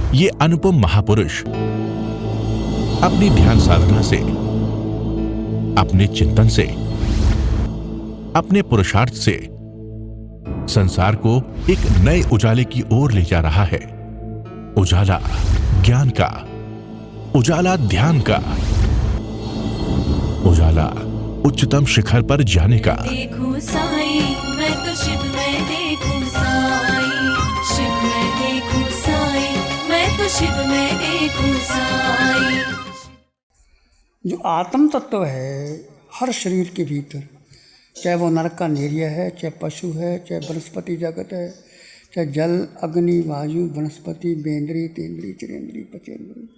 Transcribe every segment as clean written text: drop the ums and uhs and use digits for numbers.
ये अनुपम महापुरुष अपनी ध्यान साधना से, अपने चिंतन से, अपने पुरुषार्थ से संसार को एक नए उजाले की ओर ले जा रहा है। उजाला ज्ञान का, उजाला ध्यान का, उजाला उच्चतम शिखर पर जाने का। देखूं साई, मैं तो शिव में देखूं साई, शिव में देखूं साई, मैं तो शिव में देखूं साई। जो आत्म तत्व है हर शरीर के भीतर, चाहे वो नरक का नेरिया है, चाहे पशु है, चाहे वनस्पति जगत है, चाहे जल अग्नि वायु वनस्पति बेंद्री तेंद्री चिरेंद्री पचेंद्री,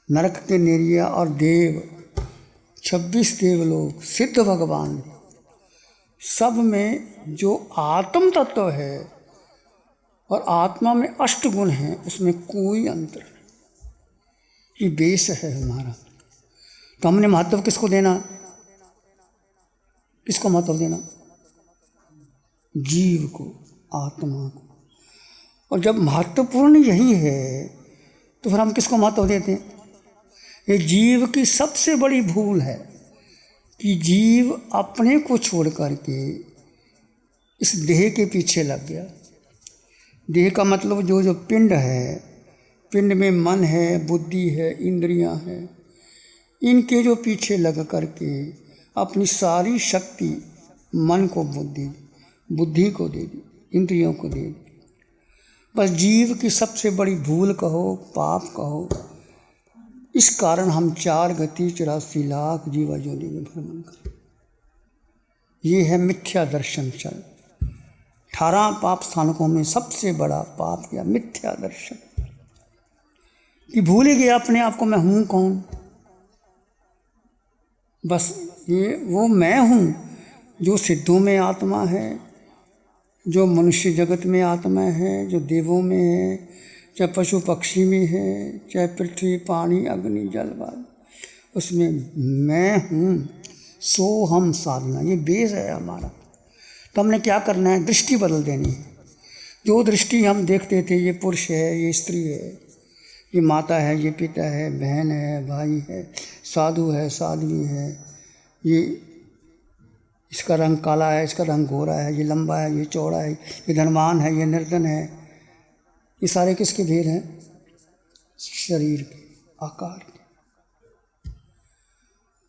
नरक के नेरिया और देव 26 देवलोक सिद्ध भगवान, सब में जो आत्म तत्व है और आत्मा में 8 गुण हैं, उसमें कोई अंतर नहीं। ये बेस है हमारा। तो हमने महत्व किसको देना? किसको महत्व देना? जीव को, आत्मा को। और जब महत्वपूर्ण यही है तो फिर हम किसको महत्व देते हैं? ये जीव की सबसे बड़ी भूल है कि जीव अपने को छोड़ करके इस देह के पीछे लग गया। देह का मतलब जो जो पिंड है, पिंड में मन है, बुद्धि है, इंद्रियां हैं, इनके जो पीछे लग करके अपनी सारी शक्ति मन को बुद्धि को दे दी, इंद्रियों को दे दी। बस जीव की सबसे बड़ी भूल कहो, पाप कहो। इस कारण हम 4 गति 84 लाख जीवा योनि में भ्रमण करें। ये है मिथ्या दर्शन चल। 18 पाप स्थानकों में सबसे बड़ा पाप किया मिथ्या दर्शन, कि भूल ही गया अपने आप को, मैं हूँ कौन। बस ये वो मैं हूँ जो सिद्धों में आत्मा है, जो मनुष्य जगत में आत्मा है, जो देवों में है, चाहे पशु पक्षी में है, चाहे पृथ्वी पानी अग्नि जल वायु, उसमें मैं हूँ। सो हम साधना, ये बेस है हमारा। तो हमने क्या करना है? दृष्टि बदल देनी है। जो दृष्टि हम देखते थे, ये पुरुष है, ये स्त्री है, ये माता है, ये पिता है, बहन है, भाई है, साधु है, साध्वी है, ये इसका रंग काला है, इसका रंग गोरा है, ये लंबा है, ये चौड़ा है, ये धनवान है, ये निर्धन है, ये सारे किसके भेद हैं? शरीर के, आकार के।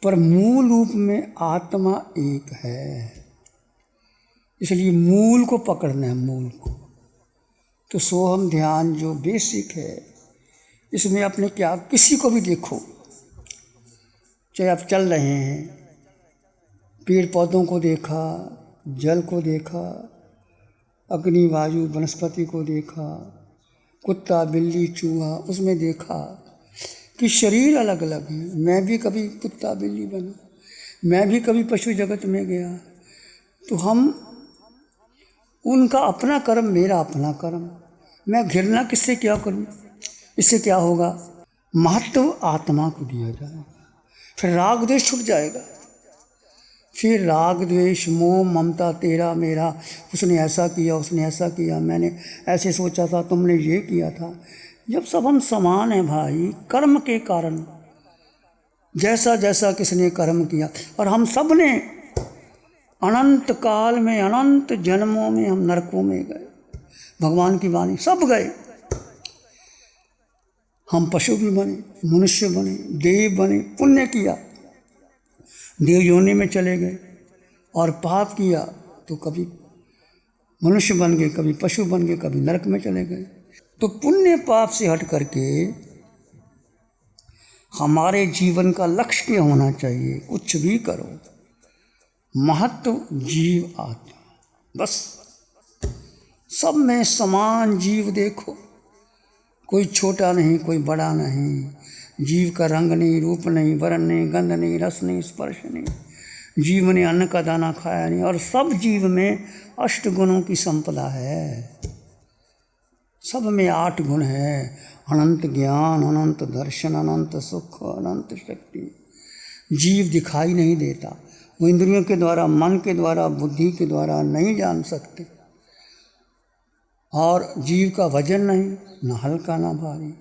पर मूल रूप में आत्मा एक है। इसलिए मूल को पकड़ना है, मूल को। तो सोहम ध्यान जो बेसिक है, इसमें अपने क्या, किसी को भी देखो, चाहे आप चल रहे हैं, पेड़ पौधों को देखा, जल को देखा, अग्नि वायु वनस्पति को देखा, कुत्ता बिल्ली चूहा, उसमें देखा कि शरीर अलग अलग है। मैं भी कभी कुत्ता बिल्ली बना, मैं भी कभी पशु जगत में गया। तो हम, उनका अपना कर्म, मेरा अपना कर्म। मैं घृणा किससे क्या करूं? इससे क्या होगा? महत्व आत्मा को दिया जाएगा, फिर राग द्वेष छूट जाएगा। फिर राग द्वेष मोह ममता तेरा मेरा, उसने ऐसा किया, उसने ऐसा किया, मैंने ऐसे सोचा था, तुमने ये किया था। जब सब हम समान हैं भाई, कर्म के कारण, जैसा जैसा किसने कर्म किया, और हम सब ने अनंत काल में, अनंत जन्मों में हम नरकों में गए। भगवान की वाणी, सब गए। हम पशु भी बने, मनुष्य बने, देव बने, पुण्य किया, देव योनि में चले गए, और पाप किया तो कभी मनुष्य बन गए, कभी पशु बन गए, कभी नरक में चले गए। तो पुण्य पाप से हट करके हमारे जीवन का लक्ष्य क्या होना चाहिए? कुछ भी करो, महत्व जीव आत्मा, बस सब में समान जीव देखो। कोई छोटा नहीं, कोई बड़ा नहीं। जीव का रंग नहीं, रूप नहीं, वर्ण नहीं, गंध नहीं, रस नहीं, स्पर्श नहीं। जीव ने अन्न का दाना खाया नहीं। और सब जीव में 8 गुणों की संपदा है। सब में 8 गुण है। अनंत ज्ञान, अनंत दर्शन, अनंत सुख, अनंत शक्ति। जीव दिखाई नहीं देता, वो इंद्रियों के द्वारा, मन के द्वारा, बुद्धि के द्वारा नहीं जान सकते। और जीव का वजन नहीं, न हल्का ना भारी।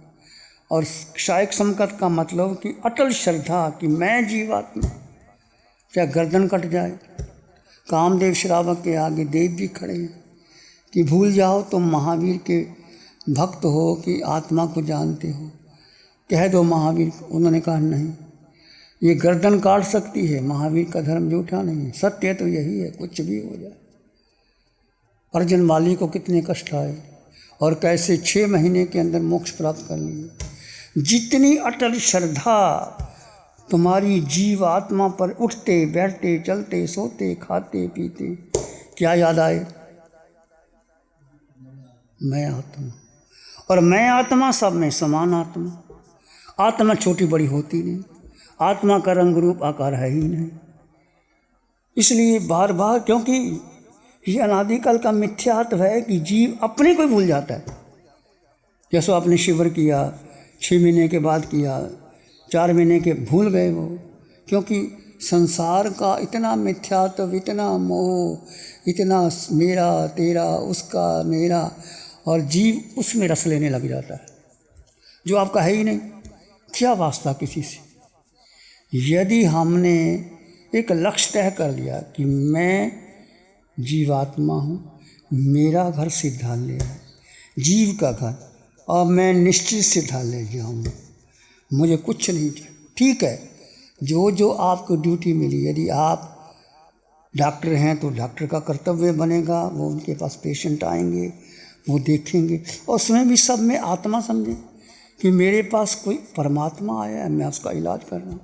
और शायक संकट का मतलब कि अटल श्रद्धा कि मैं जीवात्मा, चाहे गर्दन कट जाए। कामदेव श्रावक के आगे देव भी खड़े हैं कि भूल जाओ तुम महावीर के भक्त हो कि आत्मा को जानते हो, कह दो महावीर को। उन्होंने कहा नहीं, ये गर्दन काट सकती है, महावीर का धर्म झूठा नहीं है, सत्य तो यही है, कुछ भी हो जाए। अर्जुन वाली को कितने कष्ट आए और कैसे 6 महीने के अंदर मोक्ष प्राप्त कर लिए। जितनी अटल श्रद्धा तुम्हारी जीव आत्मा पर, उठते बैठते चलते सोते खाते पीते क्या याद आए? मैं आत्मा। और मैं आत्मा सब में समान आत्मा। आत्मा छोटी बड़ी होती नहीं, आत्मा का रंग रूप आकार है ही नहीं। इसलिए बार बार, क्योंकि ये अनादिकाल का मिथ्यात्व है कि जीव अपने को ही भूल जाता है। जैसे आपने शिविर किया, 6 महीने के बाद किया, 4 महीने के भूल गए वो, क्योंकि संसार का इतना मिथ्यात्व, इतना मोह, इतना मेरा तेरा उसका मेरा, और जीव उसमें रस लेने लग जाता है जो आपका है ही नहीं। क्या वास्ता किसी से? यदि हमने एक लक्ष्य तय कर लिया कि मैं जीवात्मा हूँ, मेरा घर सिद्धालय है, जीव का घर, और मैं निश्चित सिद्धालय जाऊँगा, मुझे कुछ नहीं चाहिए। ठीक है, जो जो आपको ड्यूटी मिली, यदि आप डॉक्टर हैं तो डॉक्टर का कर्तव्य बनेगा, वो उनके पास पेशेंट आएंगे, वो देखेंगे, और उसमें भी सब में आत्मा समझें कि मेरे पास कोई परमात्मा आया है, मैं उसका इलाज कर रहा हूँ।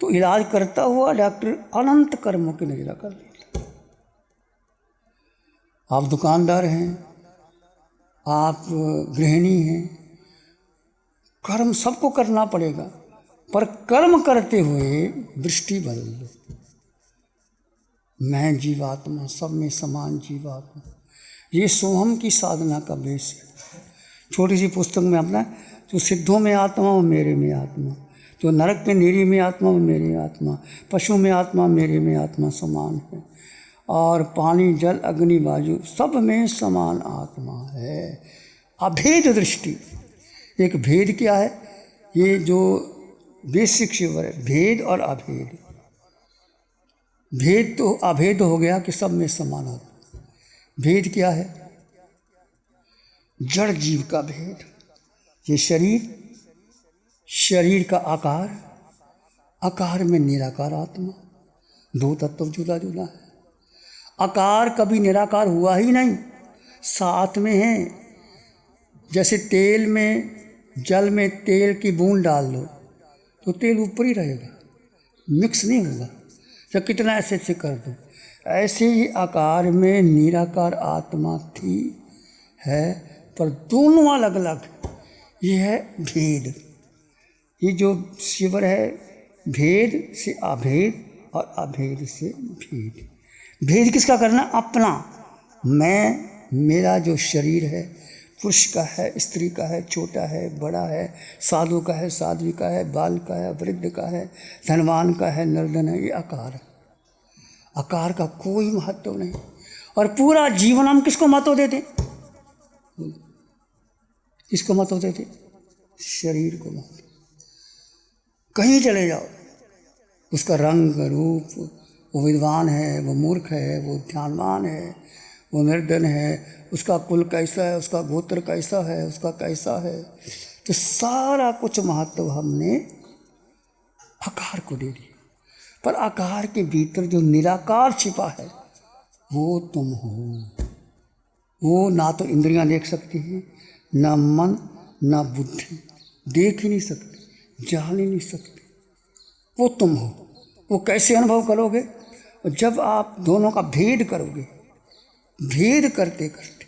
तो इलाज करता हुआ डॉक्टर अनंत कर्मों की नजरा कर लेता। आप दुकानदार हैं, आप गृहिणी हैं, कर्म सबको करना पड़ेगा, पर कर्म करते हुए दृष्टि बदल दो। मैं जीवात्मा, सब में समान जीवात्मा, ये सोहम की साधना का बेस है। छोटी सी पुस्तक में अपना, जो सिद्धों में आत्मा वो मेरे में आत्मा, जो नरक के नीरी में आत्मा वो मेरी आत्मा, पशु में आत्मा मेरे में आत्मा समान है, और पानी जल अग्नि वायु सब में समान आत्मा है। अभेद दृष्टि। एक भेद क्या है? ये जो बेसिक शिविर है, भेद और अभेद। भेद तो अभेद हो गया कि सब में समान आत्मा। भेद क्या है? जड़ जीव का भेद। ये शरीर का आकार, आकार में निराकार आत्मा, 2 तत्व जुदा जुदा है। आकार कभी निराकार हुआ ही नहीं, साथ में है। जैसे तेल में, जल में तेल की बूंद डाल दो तो तेल ऊपर ही रहेगा, मिक्स नहीं होगा, जब कितना ऐसे ऐसे कर दो। ऐसे ही आकार में निराकार आत्मा थी, है, पर दोनों अलग अलग। ये है भेद। ये जो शिविर है, भेद से अभेद और अभेद से भेद। भेद किसका करना? अपना। मैं, मेरा जो शरीर है, पुरुष का है, स्त्री का है, छोटा है, बड़ा है, साधु का है, साध्वी का है, बाल का है, वृद्ध का है, धनवान का है, निर्धन है। ये आकार है। आकार का कोई महत्व नहीं। और पूरा जीवन हम किसको महत्व देते? किसको महत्व देते? शरीर को महत्व। कहीं चले जाओ, उसका रंग रूप, वो विद्वान है, वो मूर्ख है, वो ध्यानवान है, वो निर्धन है, उसका कुल कैसा है, उसका गोत्र कैसा है, उसका कैसा है, तो सारा कुछ महत्व हमने आकार को दे दिया। पर आकार के भीतर जो निराकार छिपा है वो तुम हो। वो ना तो इंद्रियां देख सकती हैं, ना मन, ना बुद्धि, देख ही नहीं सकती, जान ही नहीं सकती। वो तुम हो। वो कैसे अनुभव करोगे? जब आप दोनों का भेद करोगे। भेद करते करते,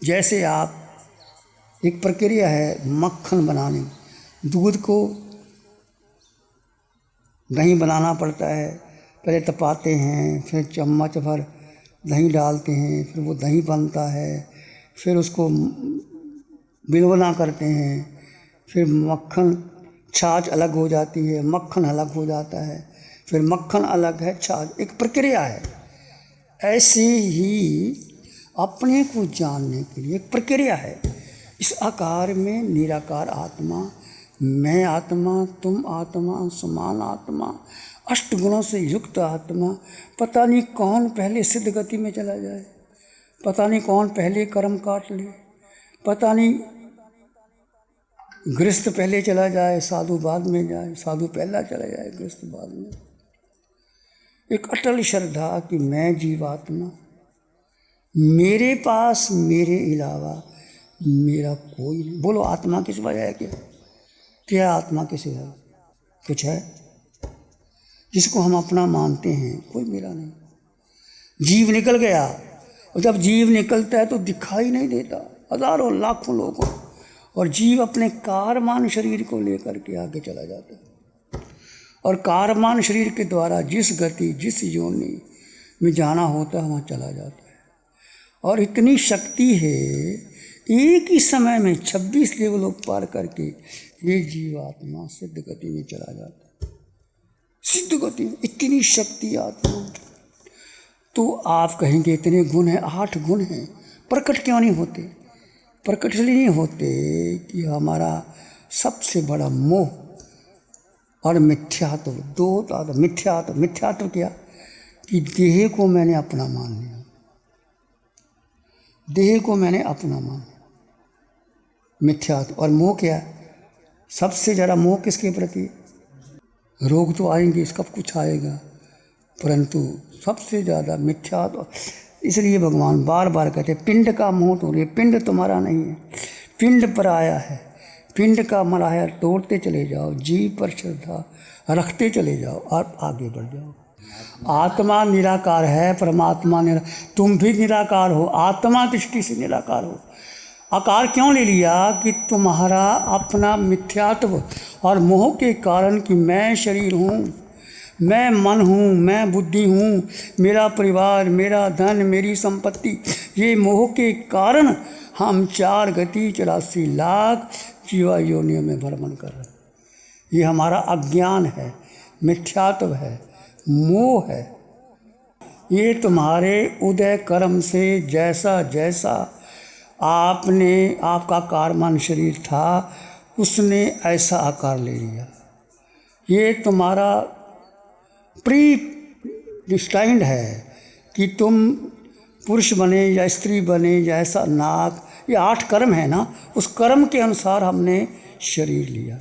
जैसे आप, एक प्रक्रिया है मक्खन बनाने, दूध को दही बनाना पड़ता है। पहले तपाते हैं, फिर चम्मच भर दही डालते हैं, फिर वो दही बनता है, फिर उसको बिलवना करते हैं, फिर मक्खन, छाछ अलग हो जाती है, मक्खन अलग हो जाता है, फिर मक्खन अलग है, छाछ, एक प्रक्रिया है। ऐसे ही अपने को जानने के लिए एक प्रक्रिया है। इस आकार में निराकार आत्मा, मैं आत्मा, तुम आत्मा, समान आत्मा, अष्ट गुणों से युक्त आत्मा, पता नहीं कौन पहले सिद्ध गति में चला जाए, पता नहीं कौन पहले कर्म काट ले, पता नहीं गृहस्थ पहले चला जाए, साधु बाद में जाए, साधु पहला चला जाए, गृहस्थ बाद में। एक अटल श्रद्धा कि मैं जीवात्मा, मेरे पास मेरे अलावा मेरा कोई नहीं। बोलो आत्मा किस वजह है? क्या आत्मा किस है? कुछ है जिसको हम अपना मानते हैं, कोई मेरा नहीं। जीव निकल गया, और जब जीव निकलता है तो दिखाई नहीं देता हजारों लाखों लोगों, और जीव अपने कारमान शरीर को लेकर के आगे चला जाता है, और कारमान शरीर के द्वारा जिस गति जिस योनि में जाना होता है वहाँ चला जाता है। और इतनी शक्ति है, एक ही समय में 26 देवलोक पार करके ये जीवात्मा सिद्ध गति में चला जाता है। सिद्ध गति, इतनी शक्ति आत्मा। तो आप कहेंगे इतने गुण हैं, 8 गुण हैं, प्रकट क्यों नहीं होते? प्रकट इसलिए नहीं होते कि हमारा सबसे बड़ा मोह और मिथ्यात्व, दो होता। मिथ्यात्व क्या? कि देह को मैंने अपना मान लिया, देह को मैंने अपना मान लिया, मिथ्यात्व। और मोह क्या? सबसे ज़्यादा मोह किसके प्रति? रोग तो आएंगे, इसका कुछ आएगा, परंतु सबसे ज़्यादा मिथ्यात्व। इसलिए भगवान बार बार कहते हैं पिंड का मोह तोड़िए। पिंड तुम्हारा नहीं है, पिंड पर आया है, पिंड का मलाया तोड़ते चले जाओ, जीव पर श्रद्धा रखते चले जाओ और आगे बढ़ जाओ। आत्मा निराकार है, परमात्मा तुम भी निराकार हो, आत्मा दृष्टि से निराकार हो। आकार क्यों ले लिया? कि तुम्हारा अपना मिथ्यात्व और मोह के कारण कि मैं शरीर हूँ, मैं मन हूँ, मैं बुद्धि हूँ, मेरा परिवार, मेरा धन, मेरी संपत्ति, ये मोह के कारण हम 4 गति 84 लाख जीवा योनियों में भ्रमण कर रहे हैं। ये हमारा अज्ञान है, मिथ्यात्व है, मोह है। ये तुम्हारे उदय कर्म से जैसा जैसा आपका कारमान शरीर था, उसने ऐसा आकार ले लिया। ये तुम्हारा प्री डिस्टाइंड है कि तुम पुरुष बने या स्त्री बने, या ऐसा नाक, ये 8 कर्म है ना, उस कर्म के अनुसार हमने शरीर लिया।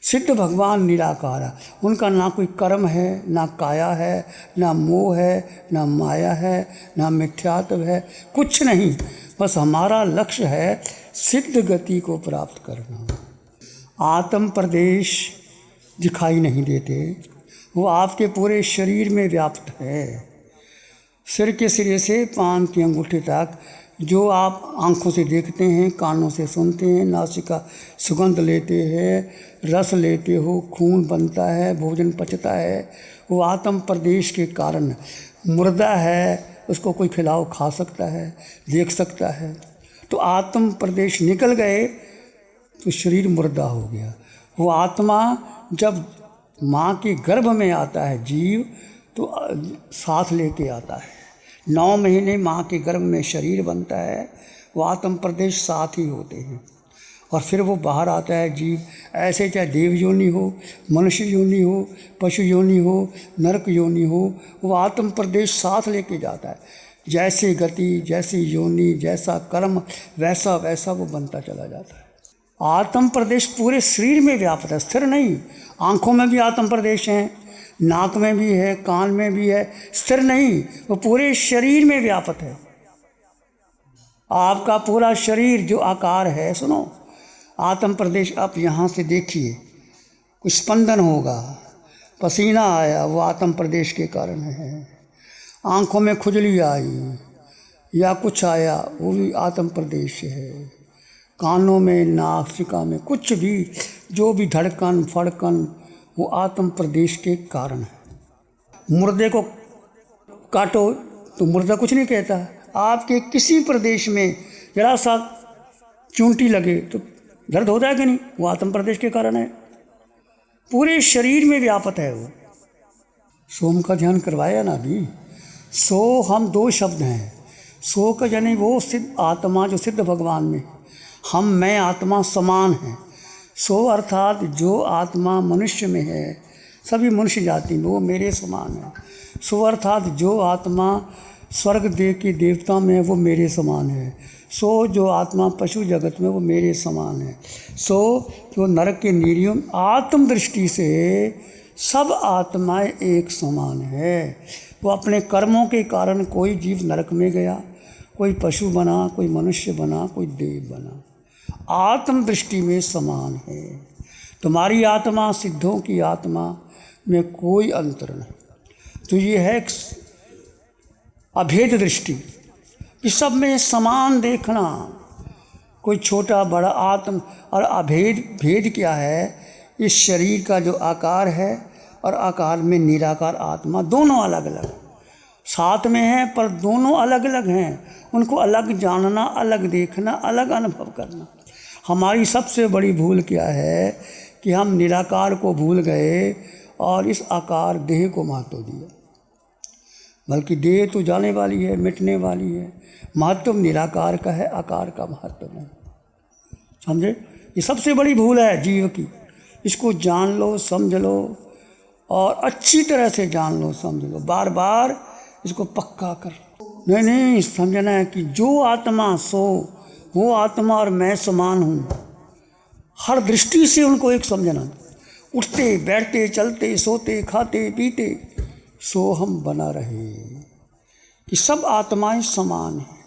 सिद्ध भगवान निराकार है, उनका ना कोई कर्म है, ना काया है, ना मोह है, ना माया है, ना मिथ्यात्व है, कुछ नहीं। बस हमारा लक्ष्य है सिद्ध गति को प्राप्त करना। आत्म प्रदेश दिखाई नहीं देते, वो आपके पूरे शरीर में व्याप्त है। सिर के सिरे से पाँव की अंगूठे तक जो आप आँखों से देखते हैं, कानों से सुनते हैं, नासिका सुगंध लेते हैं, रस लेते हो, खून बनता है, भोजन पचता है, वो आत्म प्रदेश के कारण मुर्दा है, उसको कोई खिलाओ खा सकता है, देख सकता है। तो आत्म प्रदेश निकल गए तो शरीर मुर्दा हो गया। वो आत्मा जब माँ के गर्भ में आता है जीव, तो साथ लेके आता है। 9 महीने माँ के गर्भ में शरीर बनता है, वो आत्म प्रदेश साथ ही होते हैं। और फिर वो बाहर आता है जीव, ऐसे चाहे देव योनि हो, मनुष्य योनि हो, पशु योनि हो, नरक योनि हो, वो आत्म प्रदेश साथ लेके जाता है। जैसे गति, जैसी योनि, जैसा कर्म, वैसा वैसा वो बनता चला जाता है। आत्म प्रदेश पूरे शरीर में व्याप्त है, स्थिर नहीं। आँखों में भी आत्म प्रदेश हैं, नाक में भी है, कान में भी है, स्थिर नहीं, वो पूरे शरीर में व्याप्त है। आपका पूरा शरीर जो आकार है, सुनो, आत्म प्रदेश आप यहाँ से देखिए, कुछ स्पंदन होगा, पसीना आया, वो आत्म प्रदेश के कारण है। आँखों में खुजली आई या कुछ आया, वो भी आत्म प्रदेश है। कानों में, नासिका में कुछ भी, जो भी धड़कन फड़कन, वो आत्म प्रदेश के कारण है। मुर्दे को काटो तो मुर्दा कुछ नहीं कहता। आपके किसी प्रदेश में जरा सा चूंटी लगे तो दर्द होता है कि नहीं? वो आत्म प्रदेश के कारण है। पूरे शरीर में व्यापक है वो। सोम का ध्यान करवाया ना अभी। सो हम 2 शब्द हैं, सो का यानी वो सिद्ध आत्मा जो सिद्ध भगवान में है। हम मैं आत्मा समान हैं। सो अर्थात जो आत्मा मनुष्य में है, सभी मनुष्य जाति में, वो मेरे समान है। सो अर्थात जो आत्मा स्वर्ग देव के देवता में है, वो मेरे समान है। सो जो आत्मा पशु जगत में, वो मेरे समान है। सो जो नरक के निरीयों आत्म दृष्टि से सब आत्माएं एक समान है। वो अपने कर्मों के कारण कोई जीव नरक में गया, कोई पशु बना, कोई मनुष्य बना, कोई देव बना, आत्म दृष्टि में समान है। तुम्हारी आत्मा सिद्धों की आत्मा में कोई अंतर नहीं। तो ये है अभेद दृष्टि कि सब में समान देखना, कोई छोटा बड़ा आत्म। और अभेद भेद क्या है? इस शरीर का जो आकार है और आकार में निराकार आत्मा, दोनों अलग अलग साथ में हैं, पर दोनों अलग अलग हैं। उनको अलग जानना, अलग देखना, अलग अनुभव करना। हमारी सबसे बड़ी भूल क्या है कि हम निराकार को भूल गए और इस आकार देह को महत्व दिया। बल्कि देह तो जाने वाली है, मिटने वाली है। महत्व निराकार का है, आकार का महत्व नहीं। समझे? ये सबसे बड़ी भूल है जीव की। इसको जान लो, समझ लो, और अच्छी तरह से जान लो, समझ लो, बार बार इसको पक्का कर। नहीं, समझना है कि जो आत्मा सो वो आत्मा और मैं समान हूँ। हर दृष्टि से उनको एक समझना। उठते बैठते चलते सोते खाते पीते सो हम बना रहे कि सब आत्माएं समान हैं।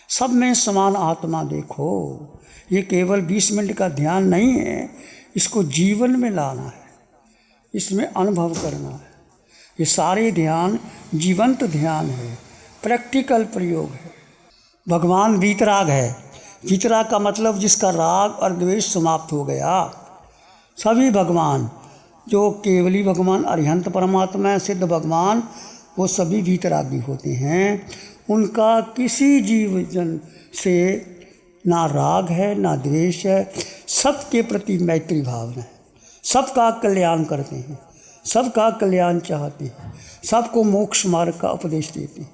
सब में समान आत्मा देखो। ये केवल 20 मिनट का ध्यान नहीं है, इसको जीवन में लाना है, इसमें अनुभव करना है। ये सारे ध्यान जीवंत ध्यान है, प्रैक्टिकल प्रयोग है। भगवान वीतराग है। वीतराग का मतलब जिसका राग और द्वेष समाप्त हो गया। सभी भगवान जो केवली भगवान, अरिहंत परमात्मा है, सिद्ध भगवान, वो सभी वीतरागी होते हैं। उनका किसी जीव जन से ना राग है ना द्वेष है। सबके प्रति मैत्री भावना है। सबका कल्याण करते हैं, सबका कल्याण चाहते हैं, सबको मोक्ष मार्ग का उपदेश देते हैं।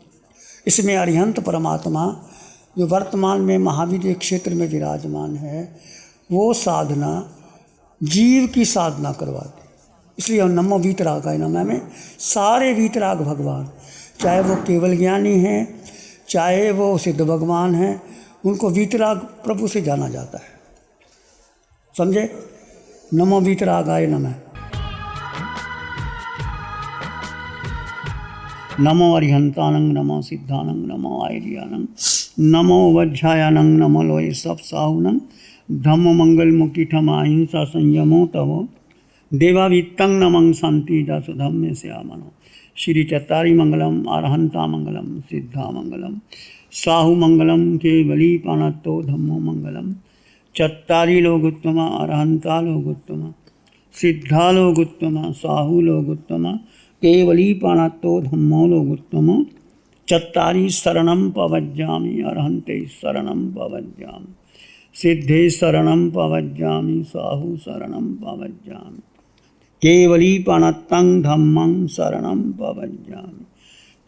इसमें अरिहंत परमात्मा जो वर्तमान में महावीर क्षेत्र में विराजमान है, वो साधना जीव की साधना करवाते। इसलिए हम नमो वीतरागाय नमः में सारे वीतराग भगवान, चाहे वो केवल ज्ञानी हैं, चाहे वो सिद्ध भगवान हैं, उनको वीतराग प्रभु से जाना जाता है। समझे? नमो वीतरागाय नमः। नमो अरिहंतानंग, नमो सिद्धानंग, नमो आयर्यानंग, नमो वज्रायानंग, नमो लोये सब साहुनंग, धम्म मंगल मुक्ति ठमा हिंसा संयमो तवो देवावित्तं नमं शांति दासुधम्य श्यामनो। श्री चत्तारी मंगलम, अरहंता मंगलम, सिद्धा मंगलम, साहु मंगलम, केवली पानत्तो धम्मो मंगलम। चत्तारी लोगोत्तम, अरहंता लोगोत्तम, सिद्धा लोगोत्तम, साहु लोगोत्तम, केवली पानत्तो धम्मो लोगोत्तम। चत्तारी शरणं पवज्जामि, अरहंते शरणं पवज्जामि, सिद्धे शरणं पवज्जामि, साहु शरणं पवज्जामि, केवली पानत्तं धम्मं शरणं पवज्जामि।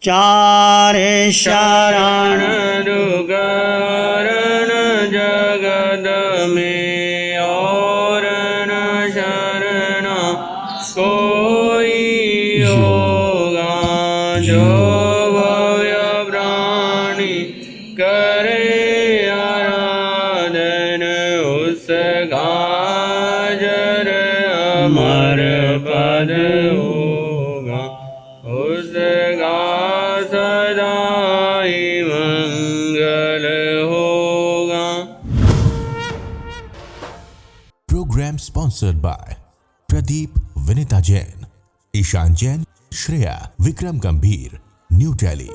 चारे शरण दुगरण जगद में और न शरण कोई होगा। जो भव्य प्राणी करे आराधन, उसका जर अमर पद होगा, उसका सदा ही मंगल होगा। Programme sponsored by Pradeep Vinita Jain, Ishan Jain, Shreya, Vikram Gambhir, new Delhi.